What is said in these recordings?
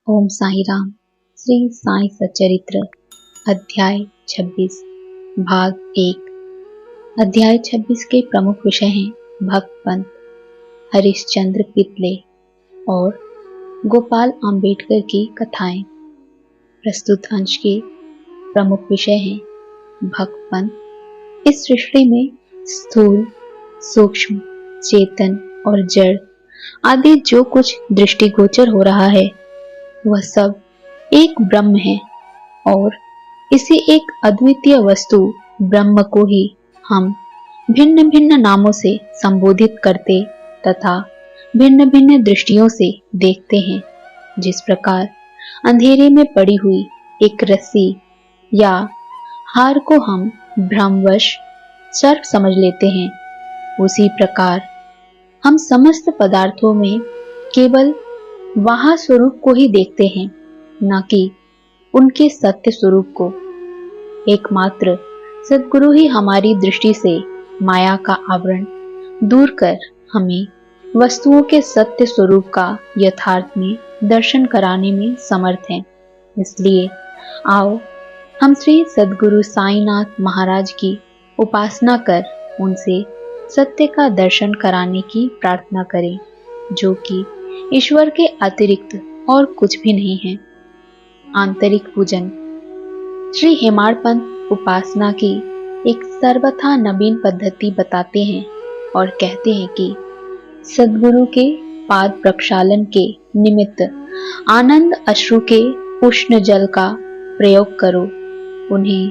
ओम साई राम। श्री साई सच्चरित्र अध्याय 26 भाग 1। अध्याय 26 के प्रमुख विषय हैं भक्त पंत, हरिश्चंद्र पितले और गोपाल आम्बेडकर की कथाएं। प्रस्तुत अंश के प्रमुख विषय हैं भक्त पंत। इस सृष्टि में स्थूल, सूक्ष्म, चेतन और जड़ आदि जो कुछ दृष्टिगोचर हो रहा है वह सब एक ब्रह्म है और इसी एक अद्वितीय वस्तु ब्रह्म को ही हम भिन्न भिन्न नामों से संबोधित करते तथा भिन्न भिन्न दृष्टियों से देखते हैं। जिस प्रकार अंधेरे में पड़ी हुई एक रस्सी या हार को हम भ्रमवश सर्प समझ लेते हैं, उसी प्रकार हम समस्त पदार्थों में केवल वहाँ स्वरूप को ही देखते हैं, न कि उनके सत्य स्वरूप को। एकमात्र सद्गुरु ही हमारी दृष्टि से माया का आवरण दूर कर हमें वस्तुओं के सत्य स्वरूप का यथार्थ में दर्शन कराने में समर्थ हैं। इसलिए आओ हम श्री सद्गुरु साईनाथ महाराज की उपासना कर उनसे सत्य का दर्शन कराने की प्रार्थना करें, जो कि ईश्वर के अतिरिक्त और कुछ भी नहीं है। आंतरिक पूजन। श्री हेमाड़ पंत उपासना की एक सर्वथा नवीन पद्धति बताते हैं और कहते हैं कि सद्गुरु के पाद प्रक्षालन के निमित्त आनंद अश्रु के उष्ण जल का प्रयोग करो। उन्हें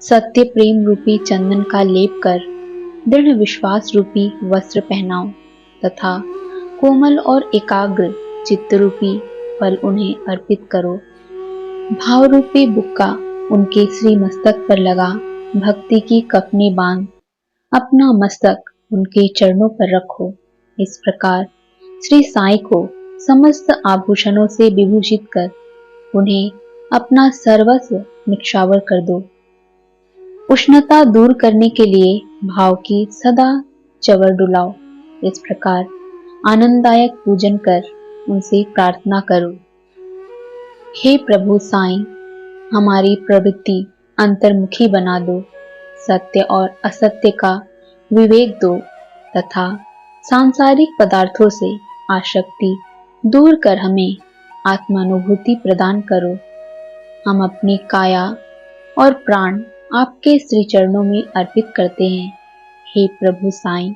सत्य प्रेम रूपी चंदन का लेप कर दृढ़ विश्वास रूपी वस्त्र पहनाओ तथा कोमल और एकाग्र चित्त रूपी फल उन्हें अर्पित करो। भाव रूपी बुक्का उनके श्री मस्तक पर लगा भक्ति की कफनी बांध अपना मस्तक उनके चरणों पर रखो। इस प्रकार श्री साईं को समस्त आभूषणों से विभूषित कर उन्हें अपना सर्वस्व निक्षावर कर दो। उष्णता दूर करने के लिए भाव की सदा चवर डुलाओ। इस प्रकार आनंददायक पूजन कर उनसे प्रार्थना करो। हे प्रभु साईं, हमारी प्रवृत्ति अंतर्मुखी बना दो, सत्य और असत्य का विवेक दो तथा सांसारिक पदार्थों से आसक्ति दूर कर हमें आत्मानुभूति प्रदान करो। हम अपनी काया और प्राण आपके श्री चरणों में अर्पित करते हैं। हे प्रभु साईं,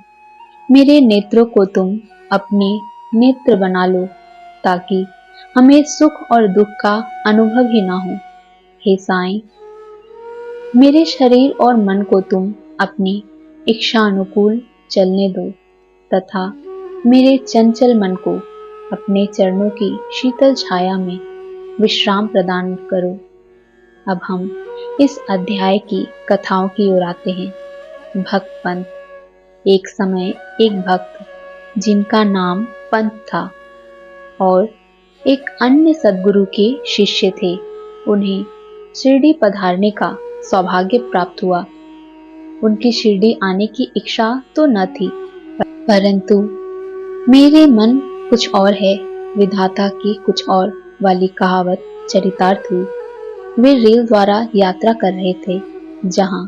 मेरे नेत्रों को तुम अपने नेत्र बना लो ताकि हमें सुख और दुख का अनुभव ही ना हो। हे साईं, मेरे शरीर और मन को तुम अपनी इच्छा अनुकूल चलने दो तथा मेरे चंचल मन को अपने चरणों की शीतल छाया में विश्राम प्रदान करो। अब हम इस अध्याय की कथाओं की ओर आते हैं। भक्त पंत। एक समय एक भक्त जिनका नाम पंत था और एक अन्य सद्गुरु के शिष्य थे, उन्हें शिरडी पधारने का सौभाग्य प्राप्त हुआ। उनकी शिरडी आने की इच्छा तो न थी, परंतु मेरे मन कुछ और है, विधाता की कुछ और वाली कहावत चरितार्थ हुई। वे रेल द्वारा यात्रा कर रहे थे, जहां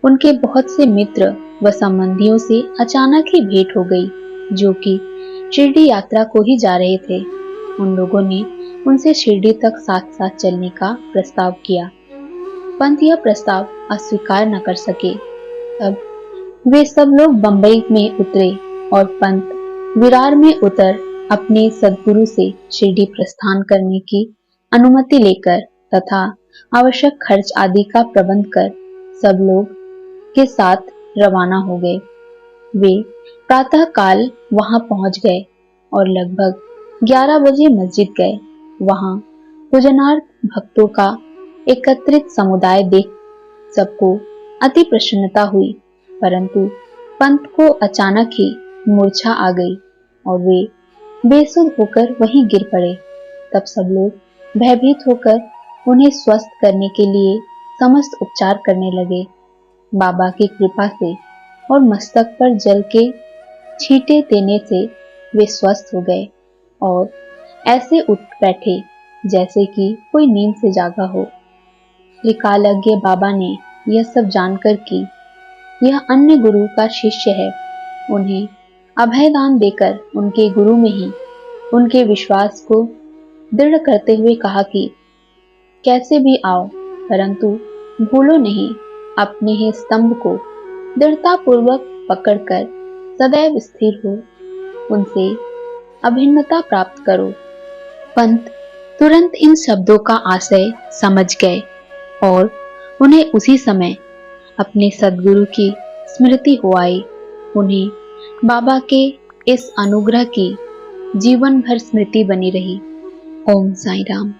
उनके बहुत से मित्र व संबंधियों से अचानक ही भेंट हो गई, जो कि शिरडी यात्रा को ही जा रहे थे। उन लोगों ने उनसे शिरडी तक साथ साथ चलने का प्रस्ताव किया। पंत यह प्रस्ताव अस्वीकार न कर सके। तब वे सब लोग बंबई में उतरे और पंत विरार में उतर अपने सद्गुरु से शिरडी प्रस्थान करने की अनुमति लेकर तथा आवश्यक खर्च आदि का प्रबंध कर सब लोग के साथ रवाना हो गए। वे प्रातः काल वहां पहुंच गए और लगभग 11 बजे मस्जिद गए। वहां पूजनार्थ भक्तों का एकत्रित समुदाय देख सबको अति प्रसन्नता हुई, परंतु पंत को अचानक ही मूर्छा आ गई और वे बेसुध होकर वहीं गिर पड़े। तब सब लोग भयभीत होकर उन्हें स्वस्थ करने के लिए समस्त उपचार करने लगे। बाबा की कृपा से और मस्तक पर जल के छींटे देने से वे स्वस्थ हो गए और ऐसे उठ बैठे जैसे कि कोई नींद से जागा हो। त्रिकालज्ञ बाबा ने यह सब जानकर कि यह अन्य गुरु का शिष्य है, उन्हें अभयदान देकर उनके गुरु में ही उनके विश्वास को दृढ़ करते हुए कहा कि कैसे भी आओ, परंतु भूलो नहीं अपने ही स्तंभ को दृढ़ता पूर्वक पकड़कर सदैव स्थिर हो, उनसे अभिन्नता प्राप्त करो। पंत तुरंत इन शब्दों का आशय समझ गए और उन्हें उसी समय अपने सद्गुरु की स्मृति हो आई। उन्हें बाबा के इस अनुग्रह की जीवन भर स्मृति बनी रही। ओम साईं राम।